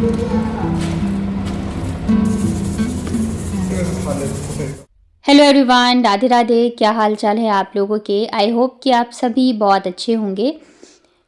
Hello everyone, Radhe Radhe. क्या हाल चाल है आप लोगों के। आई होप कि आप सभी बहुत अच्छे होंगे।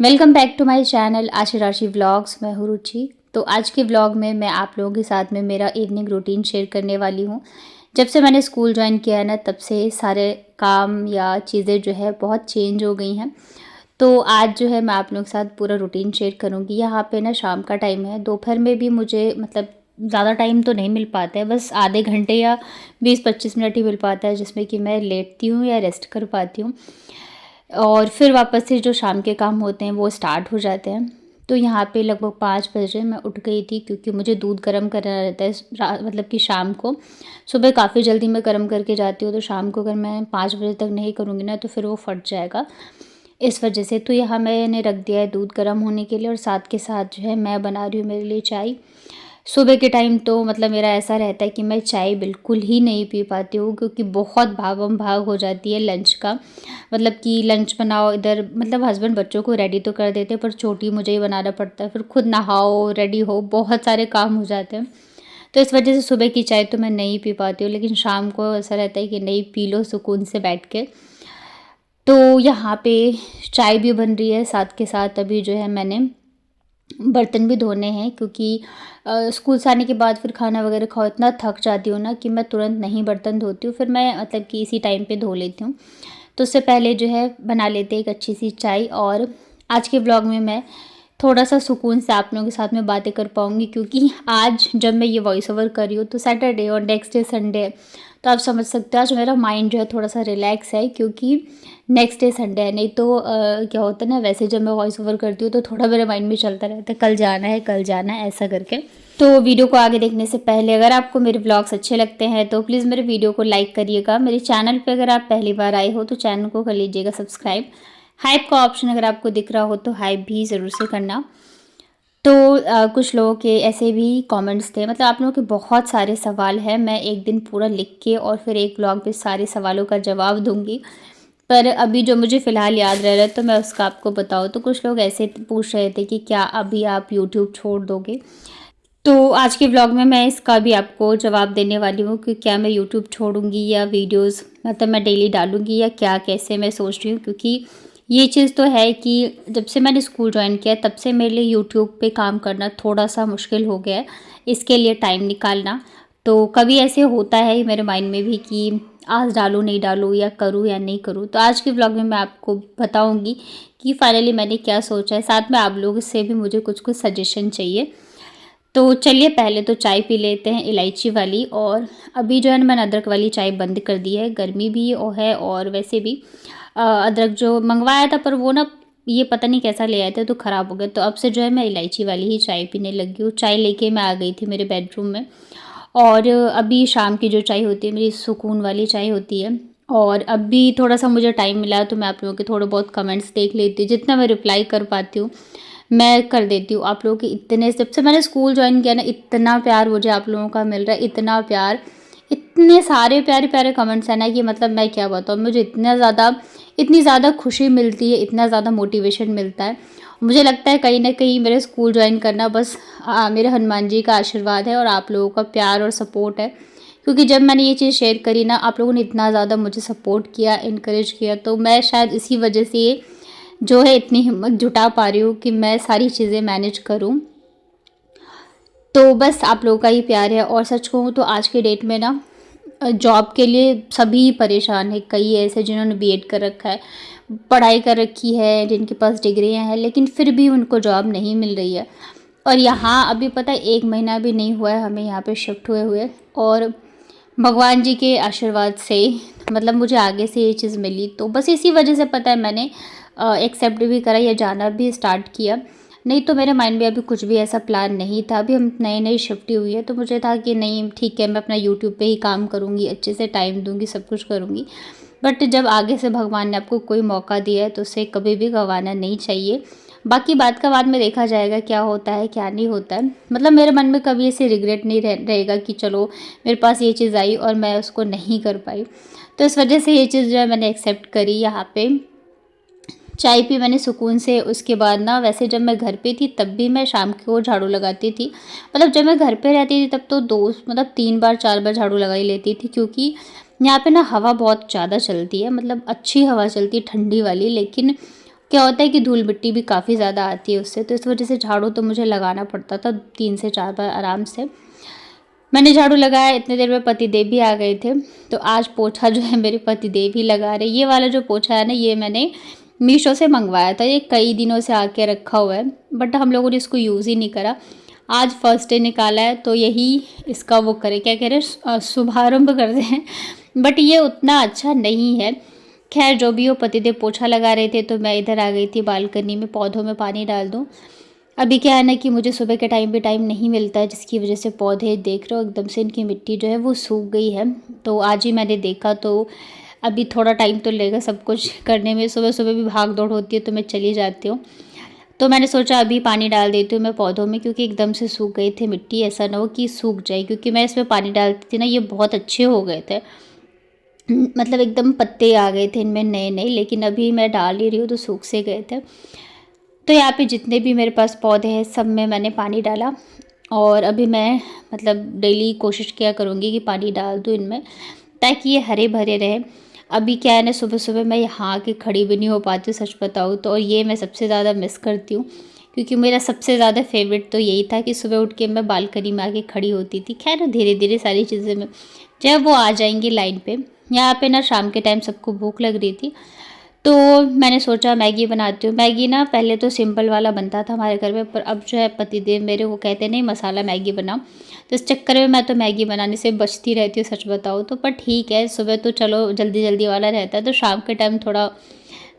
Welcome back to my channel Aashi Rashi vlogs. मैं हूँ रुचि। तो आज के व्लॉग में मैं आप लोगों के साथ में मेरा इवनिंग रूटीन शेयर करने वाली हूँ। जब से मैंने स्कूल ज्वाइन किया है ना, तब से सारे काम या चीज़ें जो है बहुत चेंज हो गई हैं। तो आज जो है मैं आप लोगों के साथ पूरा रूटीन शेयर करूँगी। यहाँ पे ना शाम का टाइम है, दोपहर में भी मुझे मतलब ज़्यादा टाइम तो नहीं मिल पाता है, बस आधे घंटे या 20-25 मिनट ही मिल पाता है, जिसमें कि मैं लेटती हूँ या रेस्ट कर पाती हूँ। और फिर वापस से जो शाम के काम होते हैं वो स्टार्ट हो जाते हैं। तो यहाँ पे लगभग 5 बजे मैं उठ गई थी, क्योंकि मुझे दूध गर्म करना रहता है मतलब कि शाम को। सुबह काफ़ी जल्दी मैं गर्म करके जाती हूँ, तो शाम को अगर मैं 5 बजे तक नहीं करूँगी ना, तो फिर वो फट जाएगा, इस वजह से। तो यहाँ मैंने रख दिया है दूध गर्म होने के लिए, और साथ के साथ जो है मैं बना रही हूँ मेरे लिए चाय। सुबह के टाइम तो मतलब मेरा ऐसा रहता है कि मैं चाय बिल्कुल ही नहीं पी पाती हूँ, क्योंकि बहुत भागम भाग हो जाती है लंच का। मतलब कि लंच बनाओ, इधर मतलब हस्बैंड बच्चों को रेडी तो कर देते हैं, पर छोटी मुझे ही बनाना पड़ता है। फिर खुद नहाओ, रेडी हो, बहुत सारे काम हो जाते हैं। तो इस वजह से सुबह की चाय तो मैं नहीं पी पाती हूँ, लेकिन शाम को ऐसा रहता है कि नहीं, पी लो सुकून से बैठ के। तो यहाँ पे चाय भी बन रही है, साथ के साथ अभी जो है मैंने बर्तन भी धोने हैं, क्योंकि स्कूल से आने के बाद फिर खाना वगैरह खाओ, इतना थक जाती हूँ ना कि मैं तुरंत नहीं बर्तन धोती हूँ, फिर मैं मतलब कि इसी टाइम पे धो लेती हूँ। तो उससे पहले जो है बना लेते हैं एक अच्छी सी चाय। और आज के ब्लॉग में मैं थोड़ा सा सुकून से आप लोगों के साथ में बातें कर पाऊँगी, क्योंकि आज जब मैं ये वॉइस ओवर कर रही हूँ तो सैटरडे और नेक्स्ट डे संडे है। तो आप समझ सकते हो आज मेरा माइंड जो है थोड़ा सा रिलैक्स है, क्योंकि नेक्स्ट डे संडे है। नहीं तो क्या होता है ना, वैसे जब मैं वॉइस ओवर करती हूँ तो थोड़ा मेरे माइंड में चलता रहता है, कल जाना है, कल जाना है, ऐसा करके। तो वीडियो को आगे देखने से पहले अगर आपको मेरे व्लॉग्स अच्छे लगते हैं तो प्लीज़ मेरे वीडियो को लाइक करिएगा। मेरे चैनल पे अगर आप पहली बार आए हो तो चैनल को कर लीजिएगा सब्सक्राइब। हाइप का ऑप्शन अगर आपको दिख रहा हो तो हाइप भी ज़रूर से करना। तो कुछ लोगों के ऐसे भी कमेंट्स थे, मतलब आप लोगों के बहुत सारे सवाल हैं। मैं एक दिन पूरा लिख के और फिर एक व्लॉग पे सारे सवालों का जवाब दूंगी, पर अभी जो मुझे फ़िलहाल याद रह रहा है तो मैं उसका आपको बताऊँ। तो कुछ लोग ऐसे पूछ रहे थे कि क्या अभी आप यूट्यूब छोड़ दोगे। तो आज के व्लॉग में मैं इसका भी आपको जवाब देने वाली हूँ कि क्या मैं यूट्यूब छोड़ूंगी या वीडियोस मतलब मैं डेली डालूंगी या क्या, कैसे मैं सोच रही हूँ। क्योंकि ये चीज़ तो है कि जब से मैंने स्कूल ज्वाइन किया तब से मेरे लिए यूट्यूब पे काम करना थोड़ा सा मुश्किल हो गया है, इसके लिए टाइम निकालना। तो कभी ऐसे होता है मेरे माइंड में भी कि आज डालूँ नहीं डालूँ, या करूँ या नहीं करूँ। तो आज के व्लॉग में मैं आपको बताऊँगी कि फाइनली मैंने क्या सोचा है। साथ में आप लोगों से भी मुझे कुछ कुछ सजेशन चाहिए। तो चलिए पहले तो चाय पी लेते हैं इलायची वाली। और अभी जो है ना मैंने अदरक वाली चाय बंद कर दी है, गर्मी भी है और वैसे भी अदरक जो मंगवाया था पर वो ना ये पता नहीं कैसा ले आए थे तो ख़राब हो गया। तो अब से जो है मैं इलायची वाली ही चाय पीने लगी हूँ। चाय लेके मैं आ गई थी मेरे बेडरूम में। और अभी शाम की जो चाय होती है मेरी सुकून वाली चाय होती है। और अभी थोड़ा सा मुझे टाइम मिला तो मैं आप लोगों के थोड़े बहुत कमेंट्स देख लेती हूँ, जितना मैं रिप्लाई कर पाती हूँ मैं कर देती हूँ। आप लोगों के इतने, जब से मैंने स्कूल ज्वाइन किया ना, इतना प्यार मुझे आप लोगों का मिल रहा है, इतना प्यार, इतने सारे प्यारे प्यारे कमेंट्स हैं ना कि मतलब मैं क्या बताऊँ। मुझे इतनी ज़्यादा खुशी मिलती है, इतना ज़्यादा मोटिवेशन मिलता है। मुझे लगता है कहीं ना कहीं मेरे स्कूल ज्वाइन करना बस मेरे हनुमान जी का आशीर्वाद है और आप लोगों का प्यार और सपोर्ट है। क्योंकि जब मैंने ये चीज़ शेयर करी ना, आप लोगों ने इतना ज़्यादा मुझे सपोर्ट किया, इनकरेज किया, तो मैं शायद इसी वजह से जो है इतनी हिम्मत जुटा पा रही हूँ कि मैं सारी चीज़ें मैनेज करूँ। तो बस आप लोगों का ही प्यार है। और सच कहूँ तो आज के डेट में ना जॉब के लिए सभी परेशान है। कई ऐसे जिन्होंने बीएड कर रखा है, पढ़ाई कर रखी है, जिनके पास डिग्रियाँ हैं, लेकिन फिर भी उनको जॉब नहीं मिल रही है। और यहाँ अभी पता है 1 महीना भी नहीं हुआ है हमें यहाँ पे शिफ्ट हुए और भगवान जी के आशीर्वाद से मतलब मुझे आगे से ये चीज़ मिली। तो बस इसी वजह से पता है मैंने एक्सेप्ट भी करा या जाना भी स्टार्ट किया। नहीं तो मेरे माइंड में अभी कुछ भी ऐसा प्लान नहीं था। अभी हम नई नई शिफ्ट हुई है तो मुझे था कि नहीं ठीक है, मैं अपना यूट्यूब पे ही काम करूँगी, अच्छे से टाइम दूँगी, सब कुछ करूँगी। बट जब आगे से भगवान ने आपको कोई मौका दिया है तो उसे कभी भी गंवाना नहीं चाहिए। बाकी बात का बाद में देखा जाएगा क्या होता है क्या नहीं होता है। मतलब मेरे मन में कभी ऐसे रिग्रेट नहीं रहेगा कि चलो मेरे पास ये चीज़ आई और मैं उसको नहीं कर पाई। तो इस वजह से ये चीज़ जो है मैंने एक्सेप्ट करी यहाँ पे। चाय पी मैंने सुकून से। उसके बाद ना वैसे जब मैं घर पे थी तब भी मैं शाम को झाड़ू लगाती थी। मतलब जब मैं घर पे रहती थी तब तो 2 मतलब 3 बार 4 बार झाड़ू लगा ही लेती थी, क्योंकि यहाँ पे ना हवा बहुत ज़्यादा चलती है, मतलब अच्छी हवा चलती है ठंडी वाली। लेकिन क्या होता है कि धूल मिट्टी भी काफ़ी ज़्यादा आती है उससे, तो इस वजह से झाड़ू तो मुझे लगाना पड़ता था 3 से 4 बार आराम से। मैंने झाड़ू लगाया, इतने देर में पतिदेव भी आ गए थे। तो आज पोछा जो है मेरे पतिदेव ही लगा रहे। ये वाला जो पोछा है ना, ये मैंने मीशो से मंगवाया था। ये कई दिनों से आके रखा हुआ है, बट हम लोगों ने इसको यूज़ ही नहीं करा। आज फर्स्ट डे निकाला है तो यही इसका वो करें, क्या कह रहे हैं, शुभारंभ करते हैं। बट ये उतना अच्छा नहीं है। खैर जो भी हो, पतिदेव पोछा लगा रहे थे तो मैं इधर आ गई थी बालकनी में पौधों में पानी डाल दूँ। अभी क्या है ना कि मुझे सुबह के टाइम पे टाइम नहीं मिलता है, जिसकी वजह से पौधे देख रहे हो एकदम से इनकी मिट्टी जो है वो सूख गई है। तो आज ही मैंने देखा, तो अभी थोड़ा टाइम तो लगेगा सब कुछ करने में। सुबह सुबह भी भाग दौड़ होती है तो मैं चली जाती हूँ। तो मैंने सोचा अभी पानी डाल देती हूँ मैं पौधों में, क्योंकि एकदम से सूख गई थी मिट्टी, ऐसा ना हो कि सूख जाए। क्योंकि मैं इसमें पानी डालती थी ना, ये बहुत अच्छे हो गए थे, मतलब एकदम पत्ते आ गए थे इनमें नए नए। लेकिन अभी मैं डाल ही रही हूँ तो सूख से गए थे। तो यहाँ पे जितने भी मेरे पास पौधे हैं सब में मैंने पानी डाला। और अभी मैं मतलब डेली कोशिश किया करूँगी कि पानी डाल दूँ इनमें, ताकि ये हरे भरे रहें। अभी क्या है ना, सुबह सुबह मैं यहाँ आके खड़ी भी नहीं हो पाती हूँ सच बताऊँ तो, और ये मैं सबसे ज़्यादा मिस करती हूँ। क्योंकि मेरा सबसे ज़्यादा फेवरेट तो यही था कि सुबह उठ के मैं बालकनी में आके खड़ी होती थी। खैर धीरे धीरे सारी चीज़ें में जब वो आ जाएंगी लाइन पे। यहाँ पे ना शाम के टाइम सबको भूख लग रही थी, तो मैंने सोचा मैगी बनाती हूँ। मैगी ना पहले तो सिंपल वाला बनता था हमारे घर में, पर अब जो है पतिदेव मेरे वो कहते नहीं मसाला मैगी बनाओ, तो इस चक्कर में मैं तो मैगी बनाने से बचती रहती हूँ सच बताऊँ तो। पर ठीक है, सुबह तो चलो जल्दी जल्दी वाला रहता है, तो शाम के टाइम थोड़ा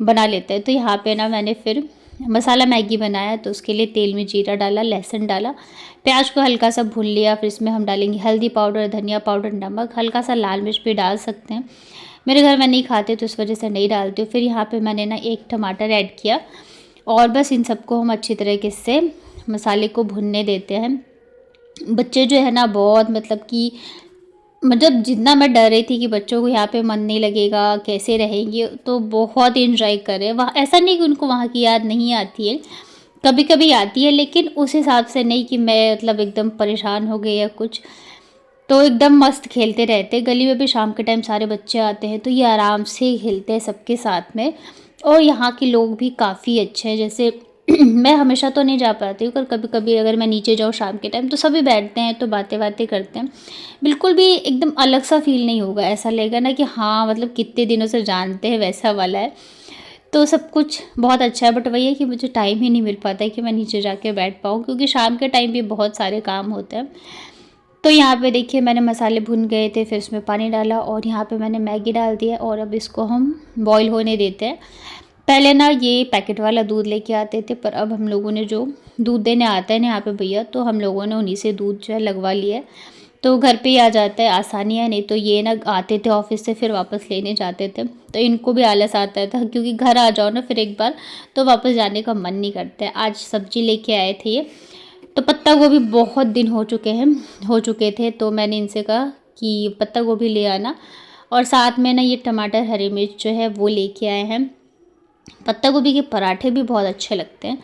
बना लेते हैं। तो यहाँ पे ना मैंने फिर मसाला मैगी बनाया। तो उसके लिए तेल में जीरा डाला, लहसुन डाला, प्याज को हल्का सा भून लिया। फिर इसमें हम डालेंगे हल्दी पाउडर, धनिया पाउडर, नमक, हल्का सा लाल मिर्च भी डाल सकते हैं। मेरे घर में नहीं खाते तो इस वजह से नहीं डालती हूँ। फिर यहाँ पे मैंने ना 1 टमाटर ऐड किया, और बस इन सबको हम अच्छी तरीके से मसाले को भुनने देते हैं। बच्चे जो है ना बहुत मतलब कि, मतलब जितना मैं डर रही थी कि बच्चों को यहाँ पे मन नहीं लगेगा, कैसे रहेंगे, तो बहुत इंजॉय कर रहे हैं वहाँ। ऐसा नहीं कि उनको वहाँ की याद नहीं आती है, कभी कभी आती है, लेकिन उस हिसाब से नहीं कि मैं मतलब एकदम परेशान हो गई या कुछ। तो एकदम मस्त खेलते रहते हैं। गली में भी शाम के टाइम सारे बच्चे आते हैं तो ये आराम से खेलते हैं सबके साथ में। और यहाँ के लोग भी काफ़ी अच्छे हैं। जैसे मैं हमेशा तो नहीं जा पाती हूँ, पर कभी कभी अगर मैं नीचे जाऊँ शाम के टाइम तो सभी बैठते हैं तो बातें बातें करते हैं। बिल्कुल भी एकदम अलग सा फील नहीं होगा, ऐसा लगेगा ना कि हाँ मतलब कितने दिनों से जानते हैं, वैसा वाला है। तो सब कुछ बहुत अच्छा है, बट वही है कि मुझे टाइम ही नहीं मिल पाता है कि मैं नीचे जाके बैठ पाऊँ, क्योंकि शाम के टाइम भी बहुत सारे काम होते हैं। तो यहाँ पे देखिए मैंने मसाले भुन गए थे, फिर उसमें पानी डाला और यहाँ पे मैंने मैगी डाल दिया, और अब इसको हम बॉईल होने देते हैं। पहले ना ये पैकेट वाला दूध लेके आते थे, पर अब हम लोगों ने जो दूध देने आता है ना यहाँ पे भैया, तो हम लोगों ने उन्हीं से दूध जो है लगवा लिया है। तो घर पे ही आ जाता है, आसानी है। नहीं तो ये ना आते थे ऑफिस से फिर वापस लेने जाते थे, तो इनको भी आलस आता था, क्योंकि घर आ जाओ ना फिर एक बार तो वापस जाने का मन नहीं करता है। आज सब्जी लेके आए थे ये, तो पत्ता गोभी बहुत दिन हो चुके थे, तो मैंने इनसे कहा कि पत्ता गोभी ले आना। और साथ में ना ये टमाटर हरी मिर्च जो है वो लेके आए हैं। पत्ता गोभी के पराठे भी बहुत अच्छे लगते हैं,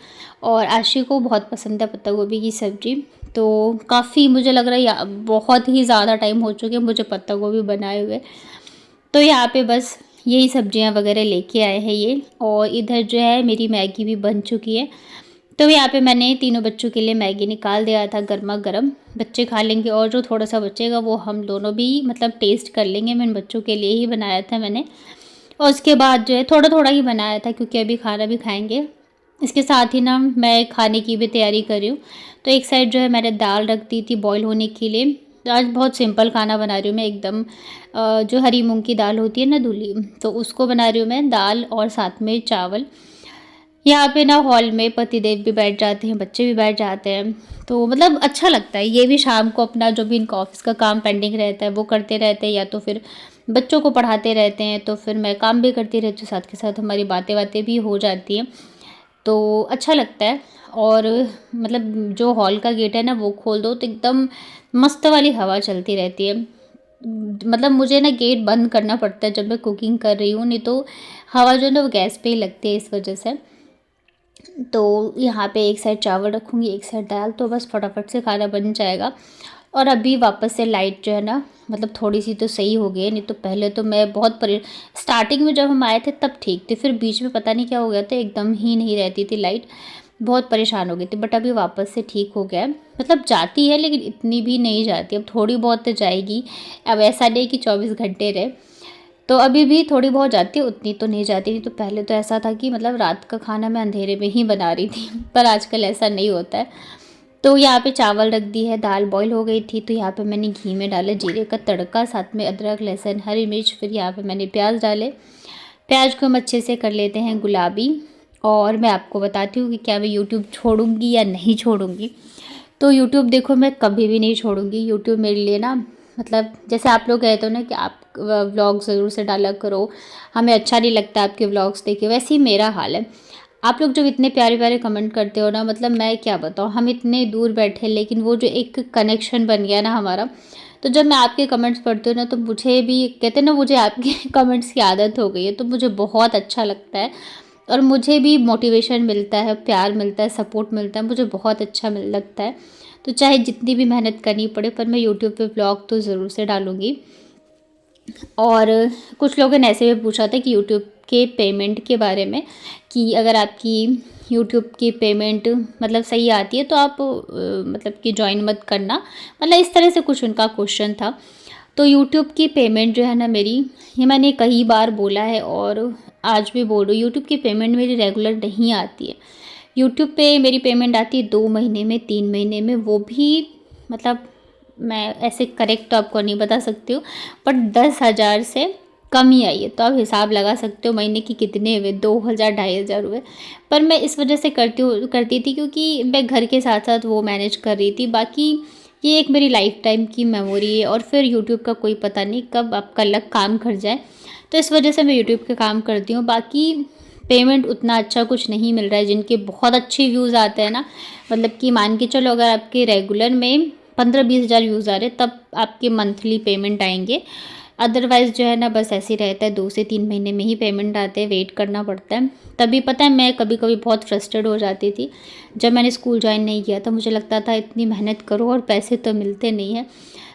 और आशी को बहुत पसंद है पत्ता गोभी की सब्ज़ी। तो काफ़ी मुझे लग रहा है बहुत ही ज़्यादा टाइम हो चुके हैं मुझे पत्ता गोभी बनाए हुए। तो यहाँ पे बस यही सब्जियाँ वगैरह लेके आए हैं ये, और इधर जो है मेरी मैगी भी बन चुकी है। तो यहाँ पे मैंने तीनों बच्चों के लिए मैगी निकाल दिया था गर्मा गर्म, बच्चे खा लेंगे, और जो थोड़ा सा बचेगा वो हम दोनों भी मतलब टेस्ट कर लेंगे। मैंने बच्चों के लिए ही बनाया था मैंने, और उसके बाद जो है थोड़ा थोड़ा ही बनाया था, क्योंकि अभी खाना भी खाएंगे। इसके साथ ही ना मैं खाने की भी तैयारी कर रही हूँ। तो एक साइड जो है मैंने दाल रख दी थी बॉईल होने के लिए। तो आज बहुत सिंपल खाना बना रही हूँ मैं एकदम, जो हरी मूंग की दाल होती है ना धुली, तो उसको बना रही हूँ मैं दाल, और साथ में चावल। यहाँ पे ना हॉल में पतिदेव भी बैठ जाते हैं, बच्चे भी बैठ जाते हैं, तो मतलब अच्छा लगता है। ये भी शाम को अपना जो भी इनका ऑफिस का काम पेंडिंग रहता है वो करते रहते हैं, या तो फिर बच्चों को पढ़ाते रहते हैं, तो फिर मैं काम भी करती रहती हूँ, साथ के साथ हमारी बातें बातें भी हो जाती हैं, तो अच्छा लगता है। और मतलब जो हॉल का गेट है ना वो खोल दो तो एकदम मस्त वाली हवा चलती रहती है। मतलब मुझे ना गेट बंद करना पड़ता है जब मैं कुकिंग कर रही हूँ, नहीं तो हवा जो है ना वो गैस पे ही लगती है इस वजह से। तो यहाँ पे एक साइड चावल रखूँगी, एक साइड दाल, तो बस फटाफट से खाना बन जाएगा। और अभी वापस से लाइट जो है ना मतलब थोड़ी-सी तो सही हो गई है, नहीं तो पहले तो मैं बहुत स्टार्टिंग में जब हम आए थे तब ठीक थी, फिर बीच में पता नहीं क्या हो गया था, एकदम ही नहीं रहती थी लाइट, बहुत परेशान हो गई थी। बट अभी वापस से ठीक हो गया है, मतलब जाती है लेकिन इतनी भी नहीं जाती, अब थोड़ी बहुत तो जाएगी। अब ऐसा नहीं कि 24 घंटे रहे, तो अभी भी थोड़ी बहुत जाती है, उतनी तो नहीं जाती। नहीं तो पहले तो ऐसा था कि मतलब रात का खाना मैं अंधेरे में ही बना रही थी पर आजकल ऐसा नहीं होता है। तो यहाँ पे चावल रख दी है, दाल बॉईल हो गई थी, तो यहाँ पे मैंने घी में डाला जीरे का तड़का, साथ में अदरक, लहसुन, हरी मिर्च, फिर यहाँ पे मैंने प्याज डाले। प्याज को हम अच्छे से कर लेते हैं गुलाबी। और मैं आपको बताती हूँ कि क्या मैं यूट्यूब छोड़ूंगी या नहीं छोड़ूंगी। तो यूट्यूब देखो मैं कभी भी नहीं छोड़ूंगी। यूट्यूब मेरे लिए ना मतलब जैसे आप लोग कहते हो ना कि आप व्लॉग ज़रूर से डाला करो, हमें अच्छा नहीं लगता आपके व्लॉग्स देखे, वैसे ही मेरा हाल है। आप लोग जब इतने प्यारे प्यारे कमेंट करते हो ना, मतलब मैं क्या बताऊँ, हम इतने दूर बैठे लेकिन वो जो एक कनेक्शन बन गया ना हमारा, तो जब मैं आपके कमेंट्स पढ़ती हूँ ना तो मुझे भी कहते हैं ना, मुझे आपके कमेंट्स की आदत हो गई है, तो मुझे बहुत अच्छा लगता है। और मुझे भी मोटिवेशन मिलता है, प्यार मिलता है, सपोर्ट मिलता है, मुझे बहुत अच्छा लगता है। तो चाहे जितनी भी मेहनत करनी पड़े, पर मैं यूट्यूब पे ब्लॉग तो ज़रूर से डालूँगी। और कुछ लोगों ने ऐसे भी पूछा था कि यूट्यूब के पेमेंट के बारे में, कि अगर आपकी यूट्यूब की पेमेंट मतलब सही आती है तो आप मतलब कि जॉइन मत करना, मतलब इस तरह से कुछ उनका क्वेश्चन था। तो यूट्यूब की पेमेंट जो है ना मेरी, ये मैंने कई बार बोला है और आज भी बोल रही हूँ, यूट्यूब की पेमेंट मेरी रेगुलर नहीं आती है। यूट्यूब पे मेरी पेमेंट आती है 2 महीने में, 3 महीने में, वो भी मतलब मैं ऐसे करेक्ट तो आपको नहीं बता सकती हूँ, बट 10,000 से कम ही आई है। तो आप हिसाब लगा सकते हो महीने की कितने हुए, 2,000 2,500 हुए। पर मैं इस वजह से करती थी क्योंकि मैं घर के साथ साथ वो मैनेज कर रही थी। बाकी ये एक मेरी लाइफ टाइम की मेमोरी है और फिर यूट्यूब का कोई पता नहीं कब आपका लक काम कर जाए, तो इस वजह से मैं यूट्यूब के काम करती हूँ। बाकी पेमेंट उतना अच्छा कुछ नहीं मिल रहा है। जिनके बहुत अच्छे व्यूज़ आते हैं ना, मतलब कि मान के चलो अगर आपके रेगुलर में 15-20 हज़ार व्यूज़ आ रहे हैं तब आपके मंथली पेमेंट आएंगे। अदरवाइज़ जो है ना बस ऐसे ही रहता है, 2 से 3 महीने में ही पेमेंट आते हैं, वेट करना पड़ता है। तभी पता है मैं कभी कभी बहुत फ्रस्ट्रेट हो जाती थी। जब मैंने स्कूल ज्वाइन नहीं किया था मुझे लगता था इतनी मेहनत करो और पैसे तो मिलते नहीं हैं।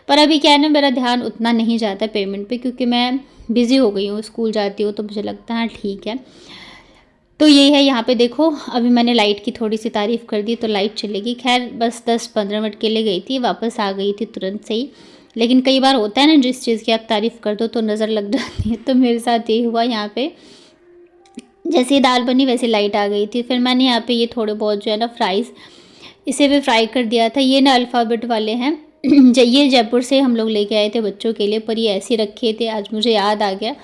पर अभी क्या है ना, मेरा ध्यान उतना नहीं जाता पेमेंट पे, क्योंकि मैं बिज़ी हो गई हूँ, स्कूल जाती हूँ, तो मुझे लगता है ठीक है। तो यही है, यहाँ पे देखो अभी मैंने लाइट की थोड़ी सी तारीफ़ कर दी तो लाइट चलेगी। खैर बस 10-15 मिनट के लिए गई थी, वापस आ गई थी तुरंत से ही। लेकिन कई बार होता है ना, जिस चीज़ की आप तारीफ़ कर दो तो नज़र लग जाती है, तो मेरे साथ ये हुआ यहाँ पे। जैसे ही दाल बनी वैसे लाइट आ गई थी। फिर मैंने यहाँ पे ये थोड़े बहुत जो है ना फ्राइज़, इसे भी फ्राई कर दिया था। ये ना अल्फ़ाबेट वाले हैं ये जयपुर से हम लोग लेके आए थे बच्चों के लिए, पर ये ऐसे ही रखे थे, आज मुझे याद आ गया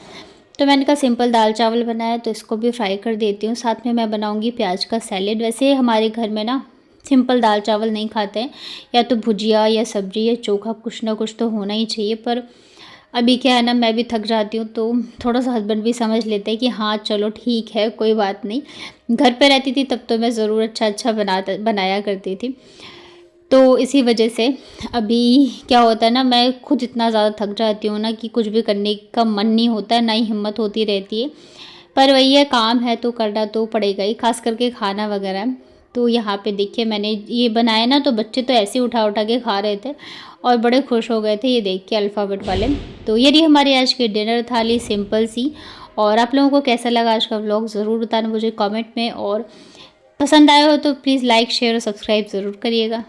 तो मैंने कहा सिंपल दाल चावल बनाया तो इसको भी फ्राई कर देती हूँ। साथ में मैं बनाऊँगी प्याज का सैलेड। वैसे हमारे घर में ना सिंपल दाल चावल नहीं खाते हैं, या तो भुजिया या सब्ज़ी या चोखा, कुछ ना कुछ तो होना ही चाहिए। पर अभी क्या है ना, मैं भी थक जाती हूँ तो थोड़ा सा हस्बैंड भी समझ लेते हैं कि हाँ चलो ठीक है कोई बात नहीं। घर पे रहती थी तब तो मैं ज़रूर अच्छा अच्छा बनाया करती थी। तो इसी वजह से अभी क्या होता है ना, मैं खुद इतना ज़्यादा थक जाती हूँ ना कि कुछ भी करने का मन नहीं होता है, ना ही हिम्मत होती रहती है। पर वही है, काम है तो करना तो पड़ेगा ही, खास करके खाना वगैरह। तो यहाँ पे देखिए मैंने ये बनाया ना, तो बच्चे तो ऐसे उठा उठा के खा रहे थे और बड़े खुश हो गए थे ये देख के अल्फ़ाबेट वाले। तो ये रही हमारी आज की डिनर थाली, सिंपल सी। और आप लोगों को कैसा लगा आज का व्लॉग ज़रूर बताना मुझे कमेंट में, और पसंद आया हो तो प्लीज़ लाइक शेयर और सब्सक्राइब ज़रूर करिएगा।